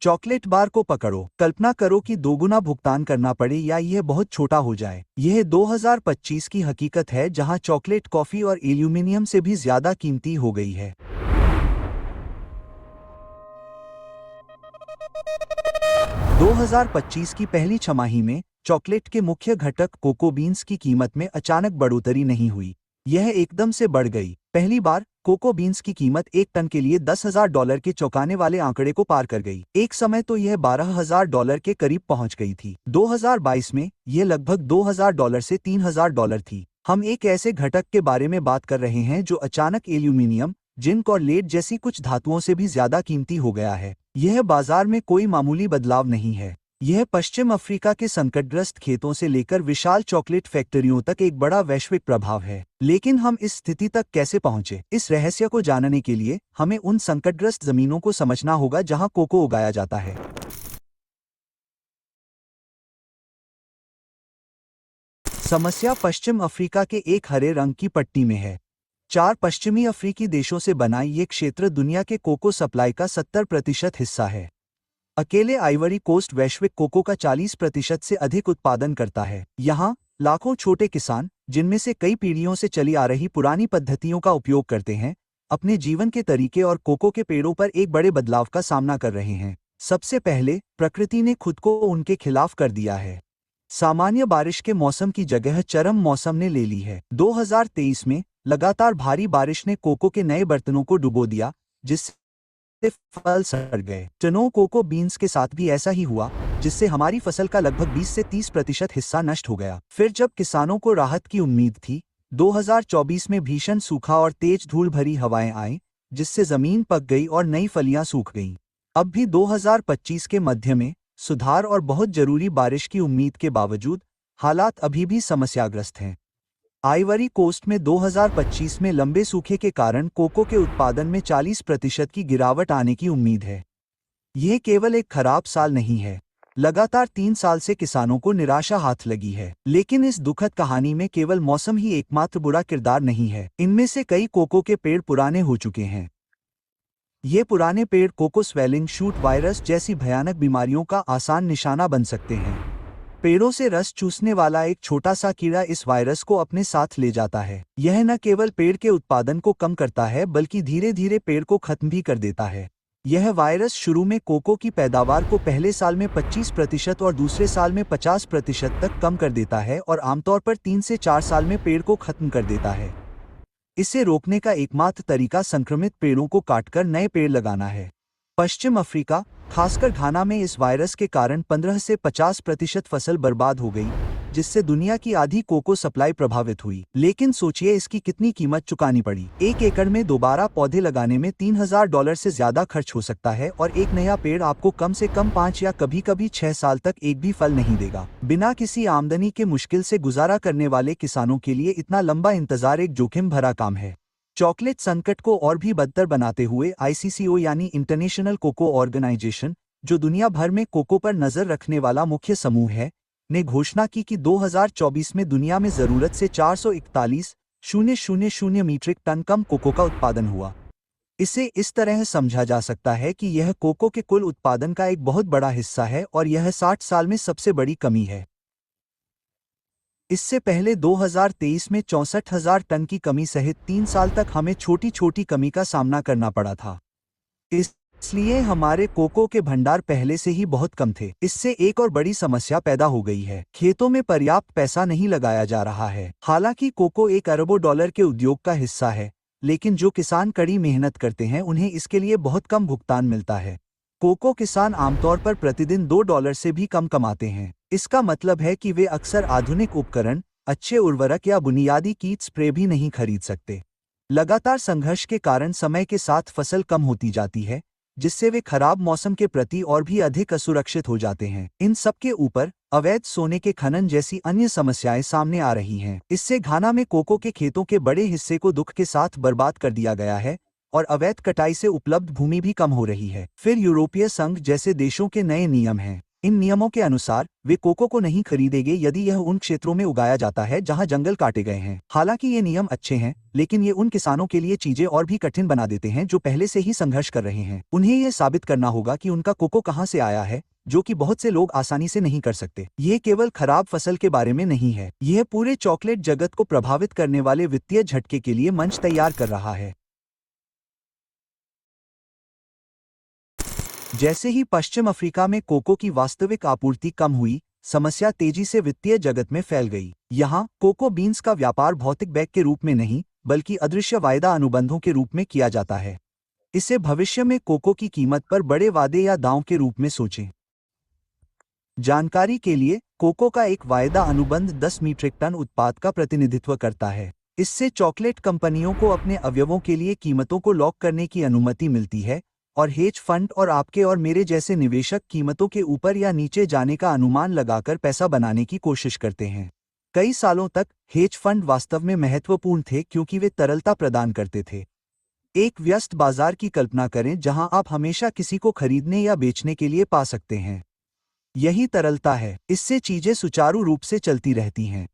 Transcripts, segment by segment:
Chocolate bar को पकड़ो। कल्पना करो कि दोगुना भुगतान करना पड़े या यह बहुत छोटा हो जाए। यह 2025 की हकीकत है जहां चॉकलेट कॉफी और एल्यूमिनियम से भी ज्यादा कीमती हो गई है। 2025 की पहली छमाही में चॉकलेट के मुख्य घटक कोको बीन्स की कीमत में अचानक बढ़ोतरी नहीं हुई, यह एकदम से बढ़ गई। पहली बार कोको बीन्स की कीमत एक टन के लिए $10,000 के चौंकाने वाले आंकड़े को पार कर गई। एक समय तो यह $12,000 के करीब पहुंच गई थी। 2022 में यह लगभग $2,000 से $3,000 थी। हम एक ऐसे घटक के बारे में बात कर रहे हैं जो अचानक एल्यूमिनियम, जिंक और लेड जैसी कुछ धातुओं से भी ज्यादा कीमती हो गया है। यह बाजार में कोई मामूली बदलाव नहीं है। यह पश्चिम अफ्रीका के संकटग्रस्त खेतों से लेकर विशाल चॉकलेट फैक्ट्रियों तक एक बड़ा वैश्विक प्रभाव है। लेकिन हम इस स्थिति तक कैसे पहुंचे? इस रहस्य को जानने के लिए हमें उन संकटग्रस्त जमीनों को समझना होगा जहां कोको उगाया जाता है। समस्या पश्चिम अफ्रीका के एक हरे रंग की पट्टी में है। 4 पश्चिमी अफ्रीकी देशों से बना ये क्षेत्र दुनिया के कोको सप्लाई का 70% हिस्सा है। अकेले आइवरी कोस्ट वैश्विक कोको का 40% से अधिक उत्पादन करता है। यहाँ लाखों छोटे किसान, जिनमें से कई पीढ़ियों से चली आ रही पुरानी पद्धतियों का उपयोग करते हैं, अपने जीवन के तरीके और कोको के पेड़ों पर एक बड़े बदलाव का सामना कर रहे हैं। सबसे पहले, प्रकृति ने खुद को उनके खिलाफ कर दिया है। सामान्य बारिश के मौसम की जगह चरम मौसम ने ले ली है। 2023 में लगातार भारी बारिश ने कोको के नए बर्तनों को डुबो दिया, जिससे फल सड़ गए। टनों कोको बीन्स के साथ भी ऐसा ही हुआ, जिससे हमारी फसल का लगभग 20 से 30% हिस्सा नष्ट हो गया। फिर जब किसानों को राहत की उम्मीद थी, 2024 में भीषण सूखा और तेज धूल भरी हवाएं आईं, जिससे जमीन पक गई और नई फलियां सूख गईं। अब भी 2025 के मध्य में सुधार और बहुत जरूरी बारिश की उम्मीद के बावजूद हालात अभी भी समस्याग्रस्त हैं। आइवरी कोस्ट में 2025 में लंबे सूखे के कारण कोको के उत्पादन में 40% की गिरावट आने की उम्मीद है। यह केवल एक खराब साल नहीं है, लगातार 3 साल से किसानों को निराशा हाथ लगी है। लेकिन इस दुखद कहानी में केवल मौसम ही एकमात्र बुरा किरदार नहीं है। इनमें से कई कोको के पेड़ पुराने हो चुके हैं। ये पुराने पेड़ कोको स्वेलिंग शूट वायरस जैसी भयानक बीमारियों का आसान निशाना बन सकते हैं। पेड़ों से रस चूसने वाला एक छोटा सा कीड़ा इस वायरस को अपने साथ ले जाता है। यह न केवल पेड़ के उत्पादन को कम करता है, बल्कि धीरे धीरे पेड़ को खत्म भी कर देता है। यह वायरस शुरू में कोको की पैदावार को पहले साल में 25% और दूसरे साल में 50% तक कम कर देता है और आमतौर पर 3 से 4 साल में पेड़ को खत्म कर देता है। इसे रोकने का एकमात्र तरीका संक्रमित पेड़ों को काटकर नए पेड़ लगाना है। पश्चिम अफ्रीका, खासकर घाना में इस वायरस के कारण 15 से 50% फसल बर्बाद हो गई, जिससे दुनिया की आधी कोको सप्लाई प्रभावित हुई। लेकिन सोचिए इसकी कितनी कीमत चुकानी पड़ी। 1 एकड़ में दोबारा पौधे लगाने में $3,000 से ज्यादा खर्च हो सकता है और एक नया पेड़ आपको कम से कम 5 या कभी-कभी 6 साल तक एक भी फल नहीं देगा। बिना किसी आमदनी के मुश्किल से गुजारा करने वाले किसानों के लिए इतना लंबा इंतजार एक जोखिम भरा काम है। चॉकलेट संकट को और भी बदतर बनाते हुए ICCO यानी इंटरनेशनल कोको ऑर्गेनाइजेशन, जो दुनिया भर में कोको पर नजर रखने वाला मुख्य समूह है, ने घोषणा की कि 2024 में दुनिया में जरूरत से 441,000 मीट्रिक टन कम कोको का उत्पादन हुआ। इसे इस तरह समझा जा सकता है कि यह कोको के कुल उत्पादन का एक बहुत बड़ा हिस्सा है और यह 60 साल में सबसे बड़ी कमी है। इससे पहले 2023 में 64,000 टन की कमी सहित 3 साल तक हमें छोटी छोटी कमी का सामना करना पड़ा था। इसलिए हमारे कोको के भंडार पहले से ही बहुत कम थे। इससे एक और बड़ी समस्या पैदा हो गई है। खेतों में पर्याप्त पैसा नहीं लगाया जा रहा है। हालांकि कोको एक अरबों डॉलर के उद्योग का हिस्सा है, लेकिन जो किसान कड़ी मेहनत करते हैं उन्हें इसके लिए बहुत कम भुगतान मिलता है। कोको किसान आमतौर पर प्रतिदिन $2 से भी कम कमाते हैं। इसका मतलब है कि वे अक्सर आधुनिक उपकरण, अच्छे उर्वरक या बुनियादी कीट स्प्रे भी नहीं खरीद सकते। लगातार संघर्ष के कारण समय के साथ फसल कम होती जाती है, जिससे वे खराब मौसम के प्रति और भी अधिक असुरक्षित हो जाते हैं। इन सब के ऊपर अवैध सोने के खनन जैसी अन्य समस्याएं सामने आ रही हैं। इससे घाना में कोको के खेतों के बड़े हिस्से को दुख के साथ बर्बाद कर दिया गया है और अवैध कटाई से उपलब्ध भूमि भी कम हो रही है। फिर यूरोपीय संघ जैसे देशों के नए नियम हैं। इन नियमों के अनुसार वे कोको को नहीं खरीदेंगे यदि यह उन क्षेत्रों में उगाया जाता है जहां जंगल काटे गए हैं। हालांकि ये नियम अच्छे हैं, लेकिन ये उन किसानों के लिए चीजें और भी कठिन बना देते हैं जो पहले से ही संघर्ष कर रहे हैं। उन्हें यह साबित करना होगा कि उनका कोको कहां से आया है, जो कि बहुत से लोग आसानी से नहीं कर सकते। ये केवल खराब फसल के बारे में नहीं है, यह पूरे चॉकलेट जगत को प्रभावित करने वाले वित्तीय झटके के लिए मंच तैयार कर रहा है। जैसे ही पश्चिम अफ्रीका में कोको की वास्तविक आपूर्ति कम हुई, समस्या तेजी से वित्तीय जगत में फैल गई। यहाँ कोको बीन्स का व्यापार भौतिक बैग के रूप में नहीं, बल्कि अदृश्य वायदा अनुबंधों के रूप में किया जाता है। इसे भविष्य में कोको की कीमत पर बड़े वादे या दांव के रूप में सोचें। जानकारी के लिए, कोको का एक वायदा अनुबंध 10 मीट्रिक टन उत्पाद का प्रतिनिधित्व करता है। इससे चॉकलेट कंपनियों को अपने अवयवों के लिए कीमतों को लॉक करने की अनुमति मिलती है, और हेज फंड और आपके और मेरे जैसे निवेशक कीमतों के ऊपर या नीचे जाने का अनुमान लगाकर पैसा बनाने की कोशिश करते हैं। कई सालों तक हेज फंड वास्तव में महत्वपूर्ण थे क्योंकि वे तरलता प्रदान करते थे। एक व्यस्त बाजार की कल्पना करें जहां आप हमेशा किसी को खरीदने या बेचने के लिए पा सकते हैं। यही तरलता है, इससे चीजें सुचारू रूप से चलती रहती हैं।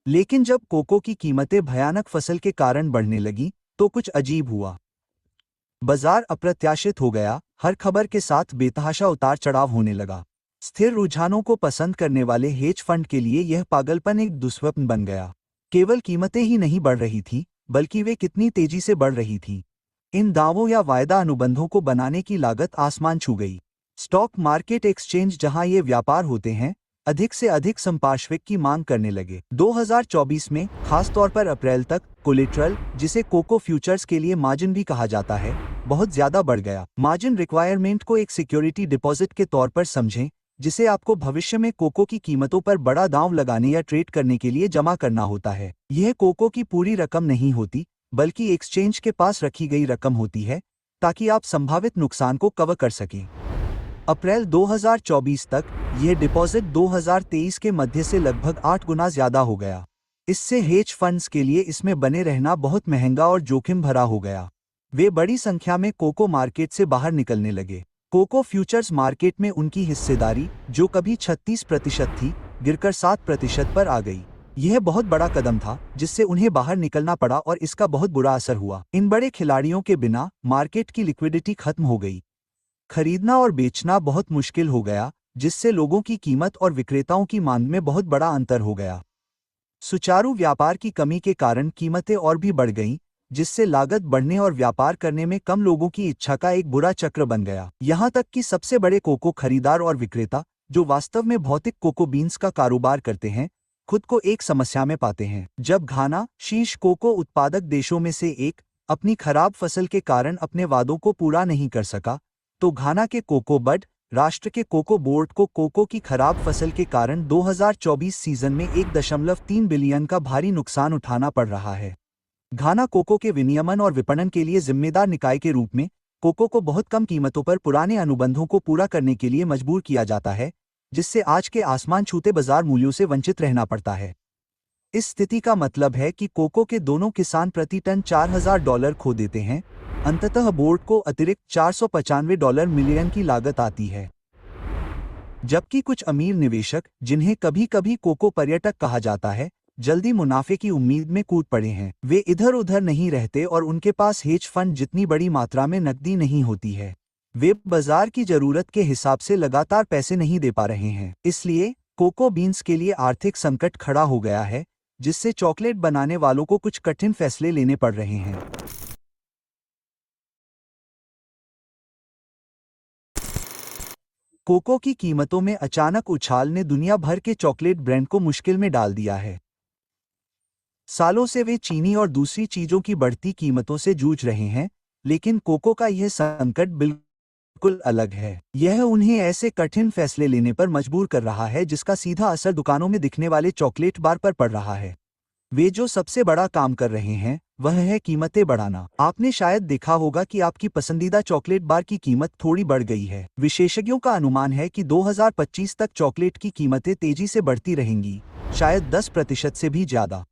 लेकिन जब कोको की कीमतें भयानक फसल के कारण बढ़ने लगीं, तो कुछ अजीब हुआ। बाजार अप्रत्याशित हो गया, हर खबर के साथ बेतहाशा उतार चढ़ाव होने लगा। स्थिर रुझानों को पसंद करने वाले हेज फंड के लिए यह पागलपन एक दुस्वप्न बन गया। केवल कीमतें ही नहीं बढ़ रही थीं, बल्कि वे कितनी तेजी से बढ़ रही थीं। इन दावों या वायदा अनुबंधों को बनाने की लागत आसमान छू गई। स्टॉक मार्केट एक्सचेंज जहां ये व्यापार होते हैं, अधिक से अधिक संपार्श्विक की मांग करने लगे। 2024 में, खासतौर पर अप्रैल तक, कोलेट्रल, जिसे कोको फ्यूचर्स के लिए मार्जिन भी कहा जाता है, बहुत ज्यादा बढ़ गया। मार्जिन रिक्वायरमेंट को एक सिक्योरिटी डिपॉजिट के तौर पर समझें, जिसे आपको भविष्य में कोको की कीमतों पर बड़ा दांव लगाने या ट्रेड करने के लिए जमा करना होता है। यह कोको की पूरी रकम नहीं होती, बल्कि एक्सचेंज के पास रखी गई रकम होती है, ताकि आप संभावित नुकसान को कवर कर सकें। अप्रैल 2024 तक, यह डिपॉजिट 2023 के मध्य से लगभग 8 गुना ज्यादा हो गया। इससे हेज फंड्स के लिए इसमें बने रहना बहुत महंगा और जोखिम भरा हो गया। वे बड़ी संख्या में कोको मार्केट से बाहर निकलने लगे। कोको फ्यूचर्स मार्केट में उनकी हिस्सेदारी, जो कभी 36% थी, गिरकर 7% पर आ गई। यह बहुत बड़ा कदम था, जिससे उन्हें बाहर निकलना पड़ा और इसका बहुत बुरा असर हुआ। इन बड़े खिलाड़ियों के बिना मार्केट की लिक्विडिटी खत्म हो गई। खरीदना और बेचना बहुत मुश्किल हो गया, जिससे लोगों की कीमत और विक्रेताओं की मांग में बहुत बड़ा अंतर हो गया। सुचारू व्यापार की कमी के कारण कीमतें और भी बढ़ गईं, जिससे लागत बढ़ने और व्यापार करने में कम लोगों की इच्छा का एक बुरा चक्र बन गया। यहाँ तक कि सबसे बड़े कोको खरीदार और विक्रेता, जो वास्तव में भौतिक कोको बीन्स का कारोबार करते हैं, खुद को एक समस्या में पाते हैं। जब घाना, शीर्ष कोको उत्पादक देशों में से एक, अपनी खराब फसल के कारण अपने वादों को पूरा नहीं कर सका, तो घाना के कोको बड, राष्ट्र के कोको बोर्ड को कोको की खराब फसल के कारण 2024 सीजन में 1.3 बिलियन का भारी नुकसान उठाना पड़ रहा है। घाना कोको के विनियमन और विपणन के लिए जिम्मेदार निकाय के रूप में, कोको को बहुत कम कीमतों पर पुराने अनुबंधों को पूरा करने के लिए मजबूर किया जाता है, जिससे आज के आसमान छूते बाजार मूल्यों से वंचित रहना पड़ता है। इस स्थिति का मतलब है कि कोको के दोनों किसान प्रति टन $4,000 खो देते हैं। अंततः बोर्ड को अतिरिक्त $495 मिलियन की लागत आती है। जबकि कुछ अमीर निवेशक, जिन्हें कभी कभी कोको पर्यटक कहा जाता है, जल्दी मुनाफे की उम्मीद में कूद पड़े हैं। वे इधर उधर नहीं रहते और उनके पास हेज फंड जितनी बड़ी मात्रा में नकदी नहीं होती है। वे बाजार की जरूरत के हिसाब से लगातार पैसे नहीं दे पा रहे हैं। इसलिए कोको बीन्स के लिए आर्थिक संकट खड़ा हो गया है, जिससे चॉकलेट बनाने वालों को कुछ कठिन फैसले लेने पड़ रहे हैं। कोको की कीमतों में अचानक उछाल ने दुनिया भर के चॉकलेट ब्रांड को मुश्किल में डाल दिया है। सालों से वे चीनी और दूसरी चीजों की बढ़ती कीमतों से जूझ रहे हैं, लेकिन कोको का यह संकट बिल्कुल अलग है। यह उन्हें ऐसे कठिन फैसले लेने पर मजबूर कर रहा है जिसका सीधा असर दुकानों में दिखने वाले चॉकलेट बार पर पड़ रहा है। वे जो सबसे बड़ा काम कर रहे हैं, वह है कीमतें बढ़ाना। आपने शायद देखा होगा कि आपकी पसंदीदा चॉकलेट बार की कीमत थोड़ी बढ़ गई है। विशेषज्ञों का अनुमान है कि 2025 तक चॉकलेट की कीमतें तेजी से बढ़ती रहेंगी, शायद 10% से भी ज्यादा।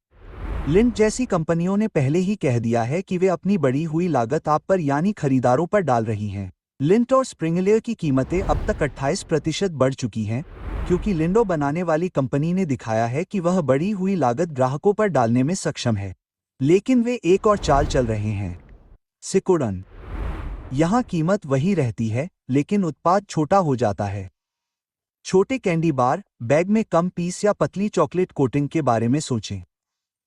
लिंड जैसी कंपनियों ने पहले ही कह दिया है कि वे अपनी बढ़ी हुई लागत आप पर यानी खरीदारों पर डाल रही हैं। लिंट और स्प्रिंगलेयर की कीमतें अब तक 28% बढ़ चुकी हैं, क्योंकि लिंडो बनाने वाली कंपनी ने दिखाया है कि वह बढ़ी हुई लागत ग्राहकों पर डालने में सक्षम है। लेकिन वे एक और चाल चल रहे हैं, सिकुड़न। यहाँ कीमत वही रहती है, लेकिन उत्पाद छोटा हो जाता है। छोटे कैंडी बार, बैग में कम पीस या पतली चॉकलेट कोटिंग के बारे में सोचें।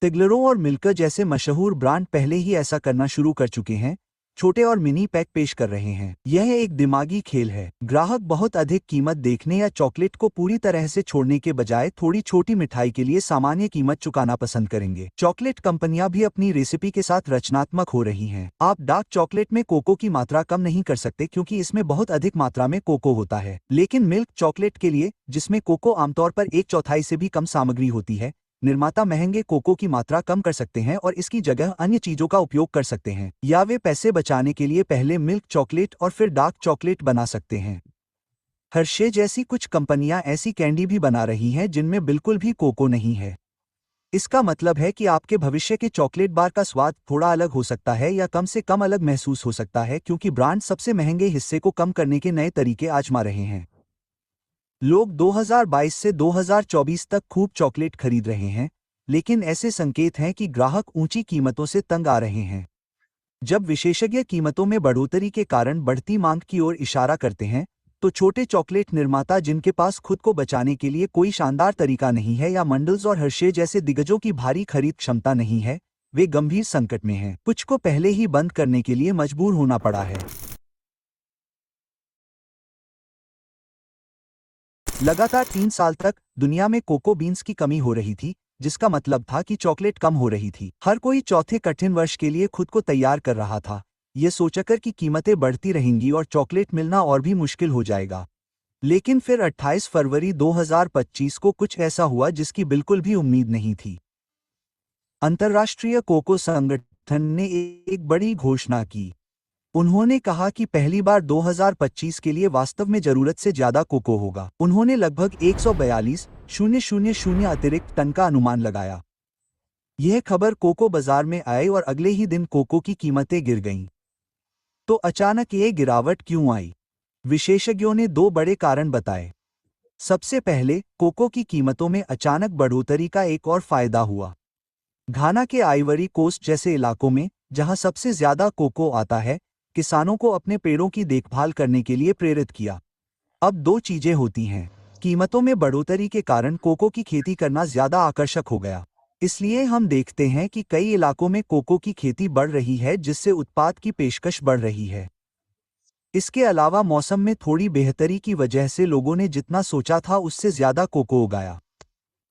टिग्लरों और मिल्कर जैसे मशहूर ब्रांड पहले ही ऐसा करना शुरू कर चुके हैं, छोटे और मिनी पैक पेश कर रहे हैं। यह एक दिमागी खेल है। ग्राहक बहुत अधिक कीमत देखने या चॉकलेट को पूरी तरह से छोड़ने के बजाय थोड़ी छोटी मिठाई के लिए सामान्य कीमत चुकाना पसंद करेंगे। चॉकलेट कंपनियां भी अपनी रेसिपी के साथ रचनात्मक हो रही हैं। आप डार्क चॉकलेट में कोको की मात्रा कम नहीं कर सकते क्योंकि इसमें बहुत अधिक मात्रा में कोको होता है। लेकिन मिल्क चॉकलेट के लिए, जिसमें कोको आमतौर पर 1/4 से भी कम सामग्री होती है, निर्माता महंगे कोको की मात्रा कम कर सकते हैं और इसकी जगह अन्य चीजों का उपयोग कर सकते हैं, या वे पैसे बचाने के लिए पहले मिल्क चॉकलेट और फिर डार्क चॉकलेट बना सकते हैं। हर्शे जैसी कुछ कंपनियां ऐसी कैंडी भी बना रही हैं जिनमें बिल्कुल भी कोको नहीं है। इसका मतलब है कि आपके भविष्य के चॉकलेट बार का स्वाद थोड़ा अलग हो सकता है या कम से कम अलग महसूस हो सकता है, क्योंकि ब्रांड सबसे महंगे हिस्से को कम करने के नए तरीके आजमा रहे हैं। लोग 2022 से 2024 तक खूब चॉकलेट खरीद रहे हैं, लेकिन ऐसे संकेत हैं कि ग्राहक ऊंची कीमतों से तंग आ रहे हैं। जब विशेषज्ञ कीमतों में बढ़ोतरी के कारण बढ़ती मांग की ओर इशारा करते हैं, तो छोटे चॉकलेट निर्माता जिनके पास खुद को बचाने के लिए कोई शानदार तरीका नहीं है या मंडल्स और हर्शे जैसे दिग्गजों की भारी खरीद क्षमता नहीं है, वे गंभीर संकट में हैं। कुछ को पहले ही बंद करने के लिए मजबूर होना पड़ा है। लगातार 3 साल तक दुनिया में कोको बीन्स की कमी हो रही थी, जिसका मतलब था कि चॉकलेट कम हो रही थी। हर कोई चौथे कठिन वर्ष के लिए खुद को तैयार कर रहा था, ये सोचकर कि कीमतें बढ़ती रहेंगी और चॉकलेट मिलना और भी मुश्किल हो जाएगा। लेकिन फिर 28 फरवरी 2025 को कुछ ऐसा हुआ जिसकी बिल्कुल भी उम्मीद नहीं थी। अंतर्राष्ट्रीय कोको संगठन ने एक बड़ी घोषणा की। उन्होंने कहा कि पहली बार 2025 के लिए वास्तव में जरूरत से ज्यादा कोको होगा। उन्होंने लगभग 142,000 अतिरिक्त टन का अनुमान लगाया। यह खबर कोको बाजार में आई और अगले ही दिन कोको की कीमतें गिर गईं। तो अचानक ये गिरावट क्यों आई? विशेषज्ञों ने 2 बड़े कारण बताए। सबसे पहले, कोको की कीमतों में अचानक बढ़ोतरी का एक और फायदा हुआ। घाना के आइवरी कोस्ट जैसे इलाकों में, जहां सबसे ज्यादा कोको आता है, किसानों को अपने पेड़ों की देखभाल करने के लिए प्रेरित किया। अब 2 चीजें होती हैं। कीमतों में बढ़ोतरी के कारण कोको की खेती करना ज्यादा आकर्षक हो गया। इसलिए हम देखते हैं कि कई इलाकों में कोको की खेती बढ़ रही है, जिससे उत्पाद की पेशकश बढ़ रही है। इसके अलावा मौसम में थोड़ी बेहतरी की वजह से लोगों ने जितना सोचा था उससे ज्यादा कोको उगाया।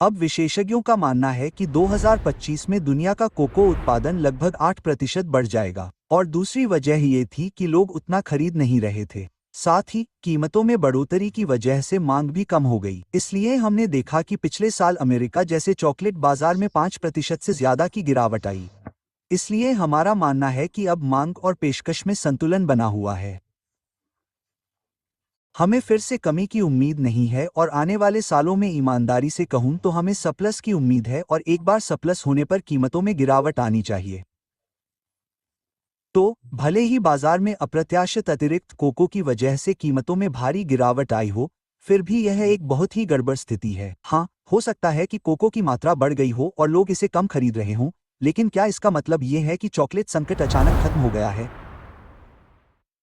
अब विशेषज्ञों का मानना है कि 2025 में दुनिया का कोको उत्पादन लगभग 8% बढ़ जाएगा, और दूसरी वजह ये थी कि लोग उतना खरीद नहीं रहे थे। साथ ही कीमतों में बढ़ोतरी की वजह से मांग भी कम हो गई। इसलिए हमने देखा कि पिछले साल अमेरिका जैसे चॉकलेट बाजार में 5% से ज्यादा की गिरावट आई। इसलिए हमारा मानना है कि अब मांग और पेशकश में संतुलन बना हुआ है। हमें फिर से कमी की उम्मीद नहीं है, और आने वाले सालों में ईमानदारी से कहूं तो हमें सरप्लस की उम्मीद है, और एक बार सरप्लस होने पर कीमतों में गिरावट आनी चाहिए। तो भले ही बाजार में अप्रत्याशित अतिरिक्त कोको की वजह से कीमतों में भारी गिरावट आई हो, फिर भी यह एक बहुत ही गड़बड़ स्थिति है। हाँ, हो सकता है कि कोको की मात्रा बढ़ गई हो और लोग इसे कम खरीद रहे हों, लेकिन क्या इसका मतलब ये है कि चॉकलेट संकट अचानक खत्म हो गया है?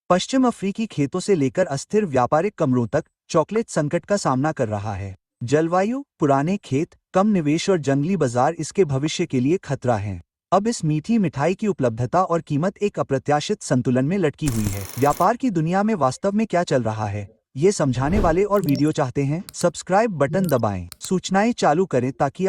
पश्चिम अफ्रीकी खेतों से लेकर अस्थिर व्यापारिक कमरों तक चॉकलेट संकट का सामना कर रहा है। जलवायु, पुराने खेत, कम निवेश और जंगली बाजार इसके भविष्य के लिए खतरा हैं। अब इस मीठी मिठाई की उपलब्धता और कीमत एक अप्रत्याशित संतुलन में लटकी हुई है। व्यापार की दुनिया में वास्तव में क्या चल रहा है, ये समझाने वाले और वीडियो चाहते हैं? सब्सक्राइब बटन दबाएं, सूचनाएं चालू करें ताकि